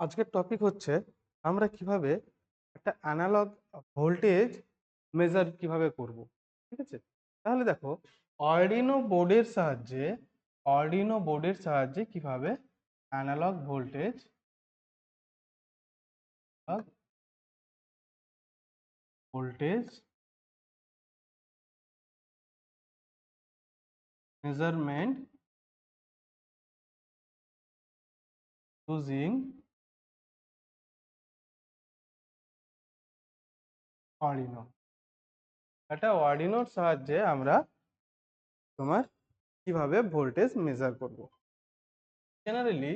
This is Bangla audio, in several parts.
আজকের টপিক হচ্ছে আমরা কিভাবে একটা অ্যানালগ ভোল্টেজ মেজার কিভাবে করব। ঠিক আছে, তাহলে দেখো অর্ডিনো বোর্ডের সাহায্যে কিভাবে analogue voltage measurement using Arduino. অর্ডিনোর সাহায্যে আমরা তোমার কিভাবে ভোল্টেজ মেজার করব। জেনারেলি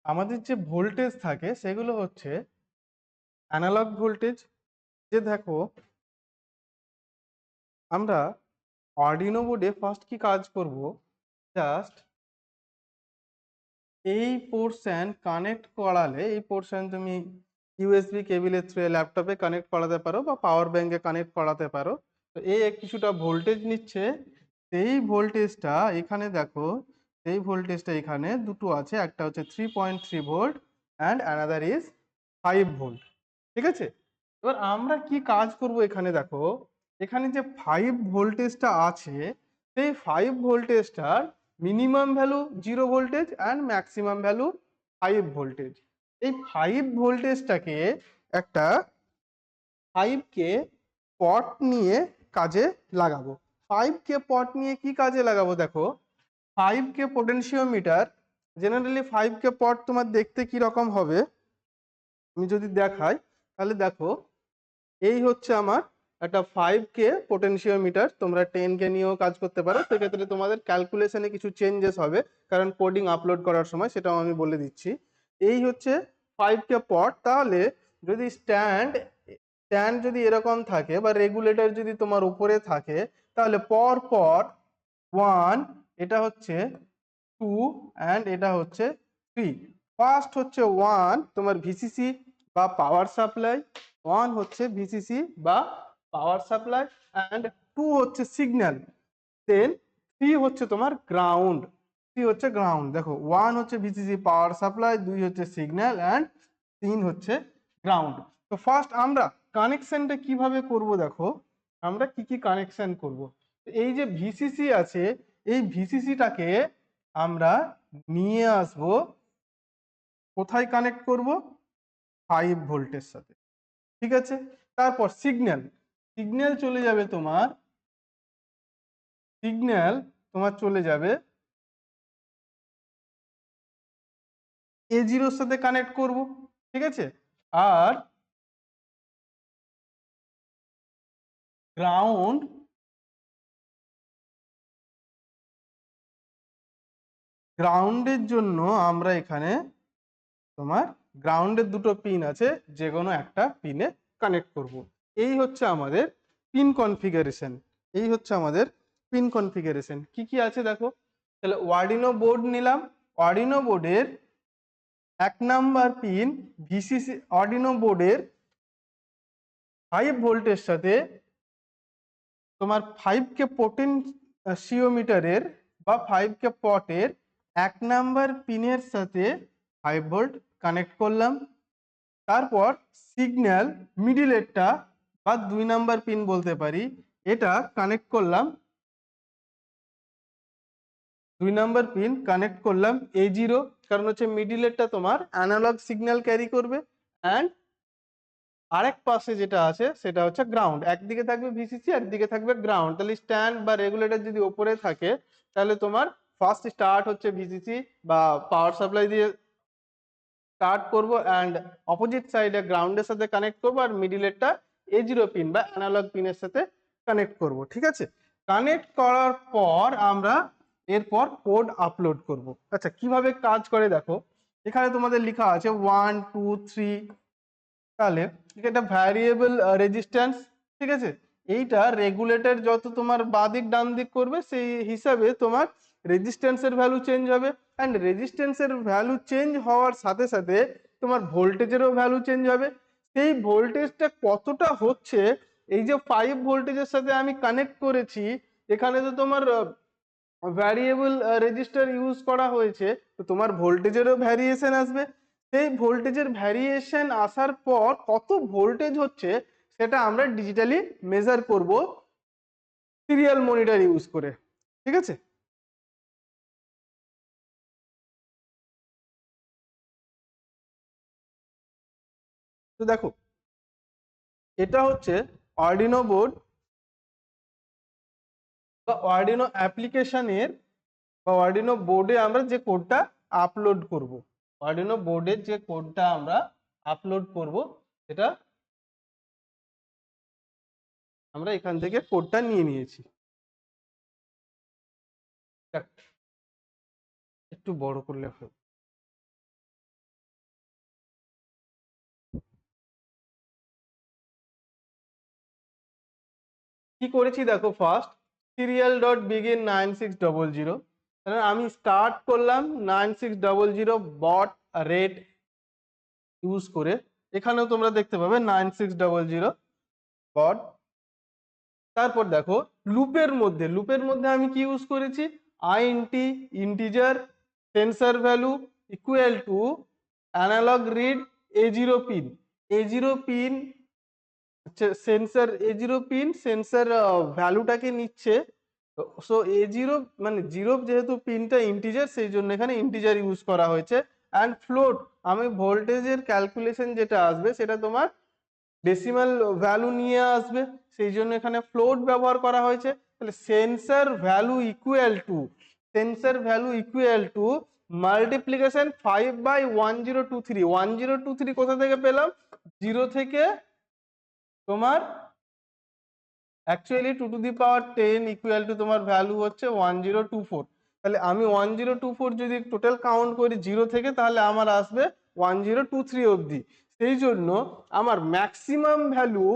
আমাদের যে ভোল্টেজ থাকে সেগুলো হচ্ছে অ্যানালগ ভোল্টেজ। যে দেখো আমরা অর্ডিনো বোর্ডে ফার্স্ট কি কাজ করব, জাস্ট এই পোর্শন কানেক্ট করালে, এই পোর্শন তুমি ইউএসবি কেবিলের থ্রুয়ে ল্যাপটপে কানেক্ট করাতে পারো বা পাওয়ার ব্যাংকে কানেক্ট করাতে পারো। তো এই কিছুটা ভোল্টেজ নিচ্ছে, সেই ভোল্টেজটা এখানে দেখো, সেই ভোল্টেজটা এখানে দুটো আছে, একটা হচ্ছে 3.3 volt and another is 5 volt. ঠিক আছে, এবার আমরা কি কাজ করব, এখানে দেখো এখানে যে 5 ভোল্টেজটা আছে সেই 5 ভোল্টেজটার minimum value 0 voltage and maximum value 5 voltage. এই 5 ভোল্টেজটাকে একটা 5K পট নিয়ে কাজে লাগাবো। 5K পট নিয়ে কি কাজে লাগাবো, দেখো 5K পোটেনশিওমিটার। জেনারেলি 5K পট তোমার দেখতে কি রকম হবে আমি যদি দেখাই, তাহলে দেখো এই হচ্ছে আমার একটা 5K পোটেনশিওমিটার। তোমরা 10K নিয়েও কাজ করতে পারো, সেক্ষেত্রে তোমাদের ক্যালকুলেশনে কিছু চেঞ্জেস হবে, কারণ কোডিং আপলোড করার সময় সেটাও আমি বলে দিচ্ছি। এই হচ্ছে 5K পট। তাহলে যদি স্ট্যান্ড যদি এরকম থাকে বা রেগুলেটর যদি তোমার উপরে থাকে, তাহলে পর পর 1, এটা হচ্ছে 2 অ্যান্ড এটা হচ্ছে 3। ফার্স্ট হচ্ছে 1 তোমার ভিসিসি বা পাওয়ার সাপ্লাই, 1 হচ্ছে ভিসিসি বা পাওয়ার সাপ্লাই অ্যান্ড 2 হচ্ছে সিগন্যাল, দেন 3 হচ্ছে তোমার গ্রাউন্ড। 3 হচ্ছে গ্রাউন্ড। দেখো 1 হচ্ছে ভিসিসি পাওয়ার সাপ্লাই, 2 হচ্ছে সিগন্যাল অ্যান্ড 3 হচ্ছে গ্রাউন্ড। তো ফার্স্ট আমরা কানেকশনটা কিভাবে করব, দেখো আমরা কি কি কানেকশন করব। এই যে ভিসিসি আছে, এই ভিসিসিটাকে আমরা নিয়ে আসব, কোথায় কানেক্ট করব, 5 ভোল্টের সাথে। ঠিক আছে, তারপর সিগন্যাল চলে যাবে তোমার, চলে যাবে A0 এর সাথে কানেক্ট করব। ঠিক আছে, আর গ্রাউন্ড গ্রাউন্ডের জন্য আমরা এখানে তোমার গ্রাউন্ডের দুটো পিন আছে, যে কোনো একটা পিনে কানেক্ট করব। এই হচ্ছে আমাদের পিন কনফিগারেশন। কি কি আছে দেখো, তাহলে অর্ডিনো বোর্ড নিলাম। অর্ডিনো বোর্ডের 1 নাম্বার পিন ভিসিসি, অর্ডিনো বোর্ডের 5 ভোল্টের সাথে তোমার 5K পোটেনশিওমিটারের বা 5K পটের 1 নাম্বার পিনের সাথে 5 ভোল্ট কানেক্ট করলাম। তারপর সিগন্যাল মিডিলেরটা বা 2 নাম্বার পিন বলতে পারি, এটা কানেক্ট করলাম, 2 নাম্বার পিন কানেক্ট করলাম A0, কারণ হচ্ছে মিডিলেরটা তোমার অ্যানালগ সিগন্যাল ক্যারি করবে। অ্যান্ড আরেক পাশে যেটা আছে সেটা হচ্ছে গ্রাউন্ড, একদিকে থাকবে ভিসিসি একদিকে থাকবে গ্রাউন্ড। তাহলে স্ট্যান্ড বা রেগুলেটর যদি ওপরে থাকে, তাহলে তোমার ফার্স্ট স্টার্ট হচ্ছে ভিসিসি বা পাওয়ার সাপ্লাই দিয়ে স্টার্ট করব অ্যান্ড অপোজিট সাইডে গ্রাউন্ডের সাথে কানেক্ট করব, আর মিডিলেরটা A0 পিন বা অ্যানালগ পিনের সাথে কানেক্ট করব। ঠিক আছে, কানেক্ট করার পর আমরা এরপর কোড আপলোড করব। আচ্ছা, কিভাবে কাজ করে দেখো, এখানে তোমাদের লেখা আছে 1 2 3, তাহলে এটা ভ্যারিয়েবল রেজিস্ট্যান্স। ঠিক আছে, এইটা রেগুলেটর যত তোমার বাদিক ডান দিক করবে সেই হিসাবে তোমার রেজিস্ট্যান্সের ভ্যালু চেঞ্জ হবে। অ্যান্ড রেজিস্ট্যান্সের ভ্যালু চেঞ্জ হওয়ার সাথে সাথে তোমার ভোল্টেজেরও ভ্যালু চেঞ্জ হবে। সেই ভোল্টেজটা কতটা হচ্ছে, এই যে 5 ভোল্টেজের সাথে আমি কানেক্ট করেছি, এখানে তো তোমার ভ্যারিয়েবল রেজিস্টার ইউজ করা হয়েছে, তো তোমার ভোল্টেজেরও ভ্যারিয়েশন আসবে। সেই ভোল্টেজের ভ্যারিয়েশন আসার পর কত ভোল্টেজ হচ্ছে সেটা আমরা ডিজিটালি মেজার করব সিরিয়াল মনিটর ইউজ করে। ঠিক আছে? তো দেখো, এটা হচ্ছে আরডিনো বোর্ড বা আরডিনো অ্যাপ্লিকেশনের বা আরডিনো বোর্ডে আমরা যে কোডটা আপলোড করব, আরডিনো বোর্ডের যে কোডটা আমরা আপলোড করব সেটা আমরা এখান থেকে কোডটা নিয়ে নিয়েছি। দেখ, একটু বড় করলে হয়। কি করেছি দেখো, ফার্স্ট সিরিয়াল ডট বিগিন 9600, তাহলে আমি স্টার্ট করলাম 9600 বট রেট ইউজ করে। এখানেও তোমরা দেখতে পাবে 9600 বট। তারপর দেখো লুপের মধ্যে আমি কি ইউজ করেছি, INT integer sensor value equal to analogue read A0 pin. A0 pin sensor, A0 pin sensor ভ্যালুটাকে নিচ্ছে। সো A0 মানে জিরো, যেহেতু পিনটা ইন্টিজার সেই জন্য এখানে ইন্টিজার ইউজ করা হয়েছে। অ্যান্ড ফ্লোট, আমি ভোল্টেজের ক্যালকুলেশন যেটা আসবে সেটা তোমার ডেসিমাল ভ্যালু নিয়ে আসবে, সেই জন্য এখানে ফ্লোট ব্যবহার করা হয়েছে। তাহলে sensor value equal two multiplication 5/1023। 1023 কোথা থেকে পেলাম, জিরো থেকে তোমার actually 2 to the power 10 equal to তোমার ভ্যালু হচ্ছে 1024। তাহলে আমি 1024 যদি টোটাল কাউন্ট করি জিরো থেকে, তাহলে আমার আসবে 1023 অবধি। সেই জন্য আমার ম্যাক্সিমাম ভ্যালু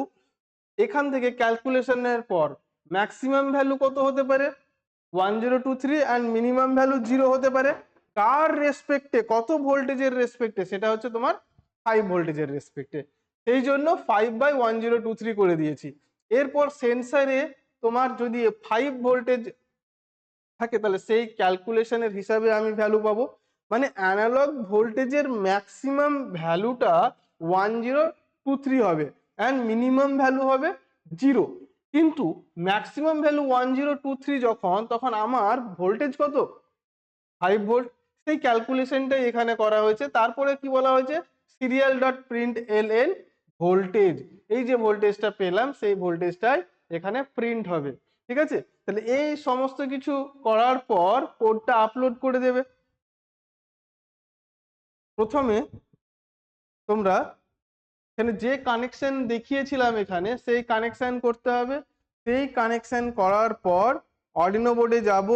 এখান থেকে ক্যালকুলেশনের পর ম্যাক্সিমাম ভ্যালু কত হতে পারে 1023, অ্যান্ড মিনিমাম ভ্যালু জিরো হতে পারে। কার রেসপেক্টে, কত ভোল্টেজের রেসপেক্টে, সেটা হচ্ছে তোমার 5 ভোল্টেজের রেসপেক্টে। সেই জন্য 5/1023 করে দিয়েছি। এরপর সেন্সারে তোমার যদি 5 ভোল্টেজ থাকে তাহলে সেই ক্যালকুলেশনের হিসাবে আমি ভ্যালু পাবো। মানে অ্যানালগ ভোল্টেজের ম্যাক্সিমাম ভ্যালুটা 1023 হবে অ্যান্ড মিনিমাম ভ্যালু হবে জিরো। কিন্তু ম্যাক্সিমাম ভ্যালু 1023 যখন, তখন আমার ভোল্টেজ কত, 5 ভোল্ট। সেই ক্যালকুলেশনটাই এখানে করা হয়েছে। তারপরে কি বলা হয়েছে, serial dot print LN voltage, এই যে ভোল্টেজটা পেলাম সেই ভোল্টেজটাই এখানে প্রিন্ট হবে। ঠিক আছে? তাহলে এই সমস্ত কিছু করার পর কোডটা আপলোড করে দেবে। প্রথমে তোমরা এখানে যে কানেকশন দেখিয়েছিলাম এখানে সেই কানেকশন করতে হবে। সেই কানেকশন করার পর আরডিনো বোর্ডে যাব,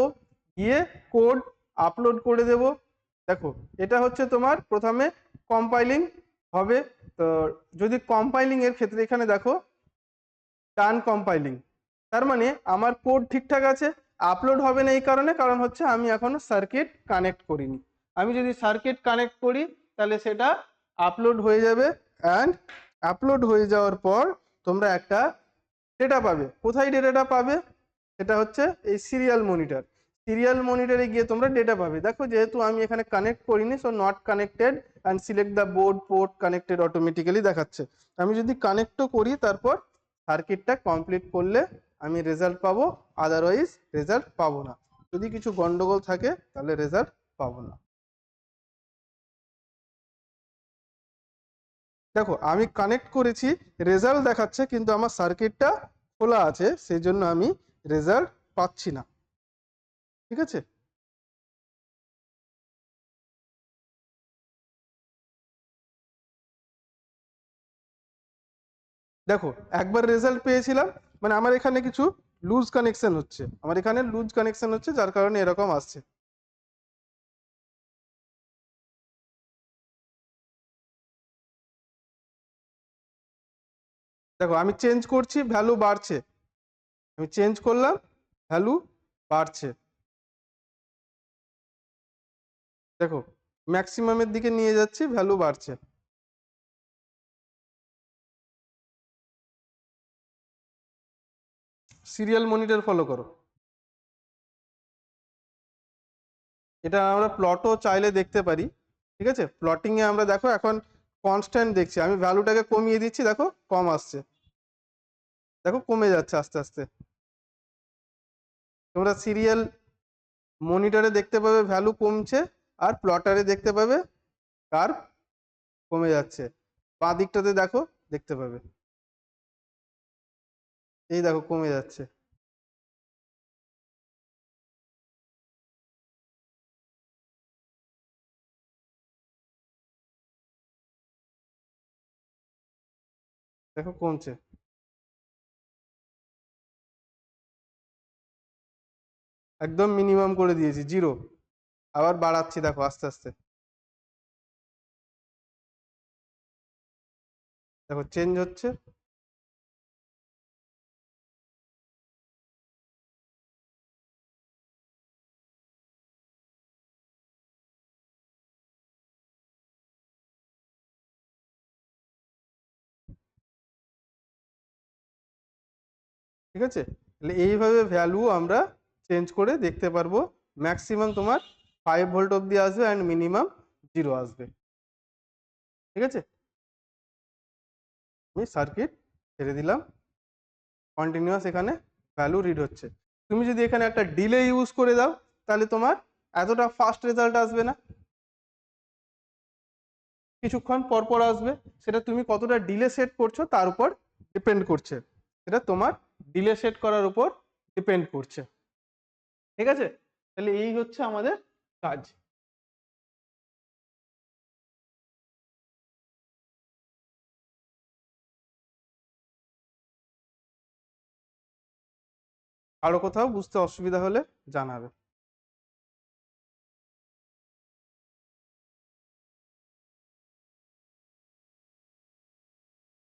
গিয়ে কোড আপলোড করে দেব। দেখো, এটা হচ্ছে তোমার প্রথমে কম্পাইলিং হবে। তো যদি কম্পাইলিং এর ক্ষেত্রে এখানে দেখো ডান কম্পাইলিং, তার মানে আমার কোড ঠিকঠাক আছে। আপলোড হবে না এই কারণে, কারণ হচ্ছে আমি এখনো সার্কিট কানেক্ট করিনি। আমি যদি সার্কিট কানেক্ট করি তাহলে সেটা আপলোড হয়ে যাবে। অ্যান্ড আপলোড হয়ে যাওয়ার পর তোমরা একটা ডেটা পাবে। কোথায় ডেটাটা পাবে, সেটা হচ্ছে এই সিরিয়াল মনিটরে গিয়ে তোমরা ডেটা পাবে। দেখো, যেহেতু আমি এখানে কানেক্ট করিনি, so not connected and select the board port connected automatically দেখাচ্ছে। আমি যদি কানেক্টও করি তারপর সার্কিটটা কমপ্লিট করলে আমি রেজাল্ট পাবো, আদারওয়াইজ রেজাল্ট পাবো না। যদি কিছু গন্ডগোল থাকে তাহলে রেজাল্ট পাবো না। দেখো, আমি কানেক্ট করেছি, রেজাল্ট দেখাচ্ছে, কিন্তু আমার সার্কিটটা খোলা আছে, সেই জন্য আমি রেজাল্ট পাচ্ছি না। ঠিক আছে? দেখো, একবার রেজাল্ট পেয়েছিলাম, মানে আমার এখানে কিছু লুজ কানেকশন হচ্ছে, যার কারণে এরকম আসছে। দেখো, আমি চেঞ্জ করছি, ভ্যালু বাড়ছে। আমি চেঞ্জ করলাম, ভ্যালু বাড়ছে। দেখো, ম্যাক্সিমামের দিকে নিয়ে যাচ্ছি, ভ্যালু বাড়ছে। সিরিয়াল মনিটর ফলো করো। এটা আমরা প্লটও চাইলে দেখতে পারি। ঠিক আছে, প্লটিং এ আমরা দেখো এখন কনস্ট্যান্ট দেখছি, আমি ভ্যালুটাকে কমিয়ে দিচ্ছি, দেখো কম আসছে, দেখো কমে যাচ্ছে আস্তে আস্তে। তোমরা সিরিয়াল মনিটরে দেখতে পাবে ভ্যালু কমছে, আর প্লটারে দেখতে পাবে কার্ভ কমে যাচ্ছে। বাঁ দিকটাতে দেখো দেখতে পাবে, এই দেখো কমে যাচ্ছে। দেখো কমছে, একদম মিনিমাম করে দিয়েছি 0, আবার বাড়াচ্ছি দেখো আস্তে আস্তে, দেখো চেঞ্জ হচ্ছে। ঠিক আছে, তাহলে এইভাবে ভ্যালু আমরা চেঞ্জ করে দেখতে পারবো। ম্যাক্সিমাম তোমার 5 ভোল্ট অব্দি আসবে অ্যান্ড মিনিমাম 0 আসবে। ঠিক আছে, আমি সার্কিট ছেড়ে দিলাম, কন্টিনিউয়াস এখানে ভ্যালু রিড হচ্ছে। তুমি যদি এখানে একটা ডিলে ইউজ করে দাও তাহলে তোমার এতটা ফাস্ট রেজাল্ট আসবে না, কিছুক্ষণ পর পর আসবে। সেটা তুমি কতটা ডিলে সেট করছো তার উপর ডিপেন্ড করছে, সেটা তোমার ডিলে সেট করার উপর ডিপেন্ড করছে। ঠিক আছে, তাহলে এই হচ্ছে আমাদের কাজ। আরো কোথাও বুঝতে অসুবিধা হলে জানাবে।